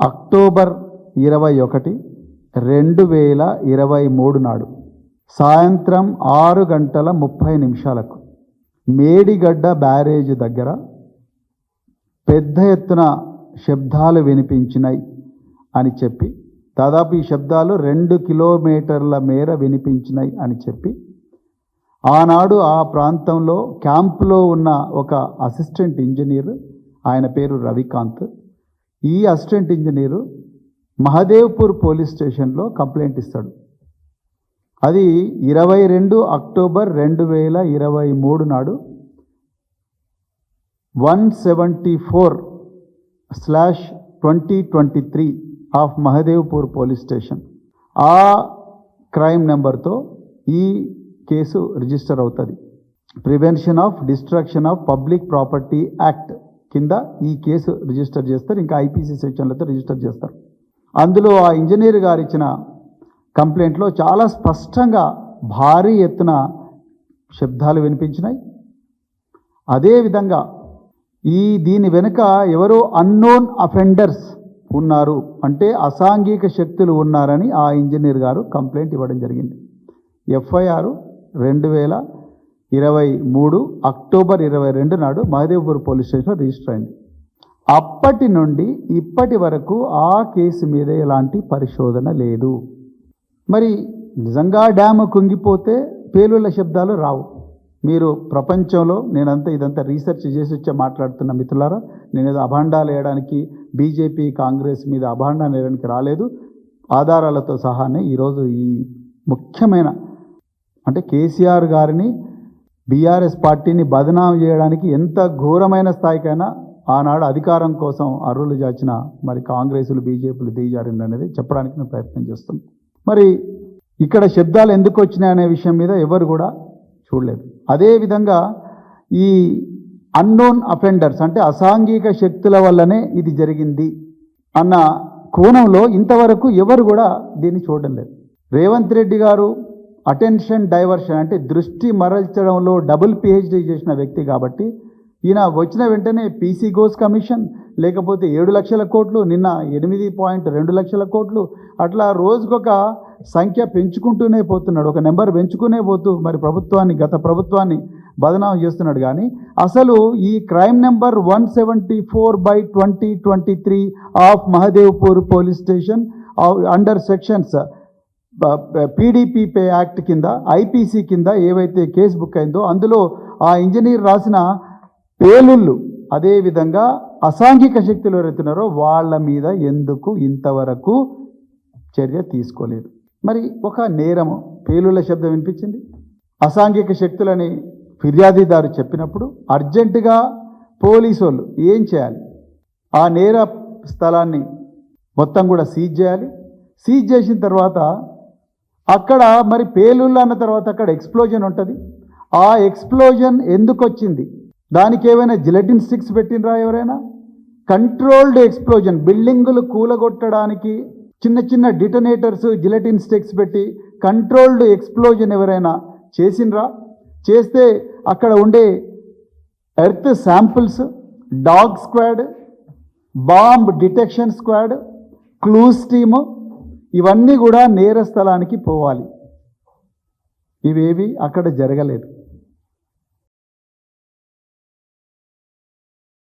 October 21, 2023 నాడు సాయంత్రం 6:30 Medigadda barrage దగ్గర పెద్ద ఎత్తున శబ్దాలు వినిపించినాయి అని చెప్పి, దాదాపు ఈ శబ్దాలు 2 కిలోమీటర్ల మేర వినిపించినాయి అని చెప్పి, ఆనాడు ఆ ప్రాంతంలో క్యాంపులో ఉన్న ఒక అసిస్టెంట్ ఇంజనీర్, ఆయన పేరు రవికాంత్, ఈ అసిస్టెంట్ ఇంజనీరు మహదేవ్పూర్ పోలీస్ స్టేషన్లో కంప్లైంట్ ఇస్తాడు. అది 22 అక్టోబర్ 2023 నాడు 174/2023 ఆఫ్ మహదేవ్పూర్ పోలీస్ స్టేషన్, ఆ క్రైమ్ నెంబర్తో ఈ కేసు రిజిస్టర్ అవుతుంది. Prevention of destruction of public property act కింద ఈ కేసు రిజిస్టర్ చేస్తారు. ఇంకా ఐపీసీ సెక్షన్లతో రిజిస్టర్ చేస్తారు. అందులో ఆ ఇంజనీర్ గారు ఇచ్చిన కంప్లైంట్లో చాలా స్పష్టంగా భారీ ఎత్తున శబ్దాలు వినిపించినాయి. అదేవిధంగా దీని వెనుక ఎవరో అన్నోన్ అఫెండర్స్ ఉన్నారు, అంటే అసాంఘిక శక్తులు ఉన్నారని ఆ ఇంజనీర్ గారు కంప్లైంట్ ఇవ్వడం జరిగింది. ఎఫ్ఐఆర్ 2023 అక్టోబర్ 22 నాడు మహదేవ్పూర్ పోలీస్ స్టేషన్లో రిజిస్టర్ అయింది. అప్పటి నుండి ఇప్పటి వరకు ఆ కేసు మీద ఎలాంటి పరిశోధన లేదు. మరి నిజంగా డ్యామ్ కుంగిపోతే పేలుళ్ల శబ్దాలు రావు. మీరు ప్రపంచంలో ఇదంతా రీసెర్చ్ చేసి వచ్చే మాట్లాడుతున్న మిత్రులారా, నేను ఏదో అభాండాలు వేయడానికి, బీజేపీ కాంగ్రెస్ మీద అభాండాలు వేయడానికి రాలేదు. ఆధారాలతో సహానే ఈరోజు ఈ ముఖ్యమైన, అంటే కేసీఆర్ గారిని, బీఆర్ఎస్ పార్టీని బదనాం చేయడానికి ఎంత ఘోరమైన స్థాయికైనా ఆనాడు అధికారం కోసం అర్రులు చాచిన మరి కాంగ్రెసులు, బీజేపీలు దిగజారింది అనేది చెప్పడానికి నేను ప్రయత్నం చేస్తున్నాను. మరి ఇక్కడ శబ్దాలు ఎందుకు వచ్చినాయనే విషయం మీద ఎవరు కూడా చూడలేదు. అదేవిధంగా ఈ అన్నోన్ అఫెండర్స్, అంటే అసాంఘిక శక్తుల వల్లనే ఇది జరిగింది అన్న కోణంలో ఇంతవరకు ఎవరు కూడా దీన్ని చూడడం లేదు. రేవంత్ రెడ్డి గారు అటెన్షన్ డైవర్షన్, అంటే దృష్టి మరల్చడంలో డబుల్ పిహెచ్డీ చేసిన వ్యక్తి కాబట్టి ఈయన వచ్చిన వెంటనే పీసీ గోస్ కమిషన్, లేకపోతే 7 లక్షల కోట్లు, నిన్న 8.2 లక్షల కోట్లు, అట్లా రోజుకొక సంఖ్య పెంచుకుంటూనే పోతున్నాడు, ఒక నెంబర్ పెంచుకునే పోతూ మరి గత ప్రభుత్వాన్ని బదనాం చేస్తున్నాడు. కానీ అసలు ఈ crime number 174/2023 of Mahadevpur police station under sections PDP act కింద, ఐపీసీ కింద ఏవైతే కేసు బుక్ అయిందో అందులో ఆ ఇంజనీర్ రాసిన పేలుళ్ళు, అదేవిధంగా అసాంఘిక శక్తులు ఎవరైతున్నారో వాళ్ళ మీద ఎందుకు ఇంతవరకు చర్య తీసుకోలేదు? మరి ఒక నేరము, పేలుళ్ళ శబ్దం వినిపించింది, అసాంఘిక శక్తులని ఫిర్యాదుదారు చెప్పినప్పుడు అర్జెంటుగా పోలీసు వాళ్ళు ఏం చేయాలి? ఆ నేర స్థలాన్ని మొత్తం కూడా సీజ్ చేయాలి. సీజ్ చేసిన తర్వాత అక్కడ మరి పేలుళ్ళు అన్న తర్వాత అక్కడ ఎక్స్ప్లోజన్ ఉంటుంది. ఆ ఎక్స్ప్లోజన్ ఎందుకు వచ్చింది? దానికి ఏమైనా జిలెటిన్ స్టిక్స్ పెట్టినరా ఎవరైనా? కంట్రోల్డ్ ఎక్స్ప్లోజన్, బిల్డింగులు కూలగొట్టడానికి చిన్న చిన్న డిటనేటర్స్, జిలెటిన్ స్టిక్స్ పెట్టి కంట్రోల్డ్ ఎక్స్ప్లోజన్ ఎవరైనా చేసినరా? చేస్తే అక్కడ ఉండే earth samples, dog squad, bomb detection squad, clues team, ఇవన్నీ కూడా నేర స్థలానికి పోవాలి. ఇవేవి అక్కడ జరగలేదు.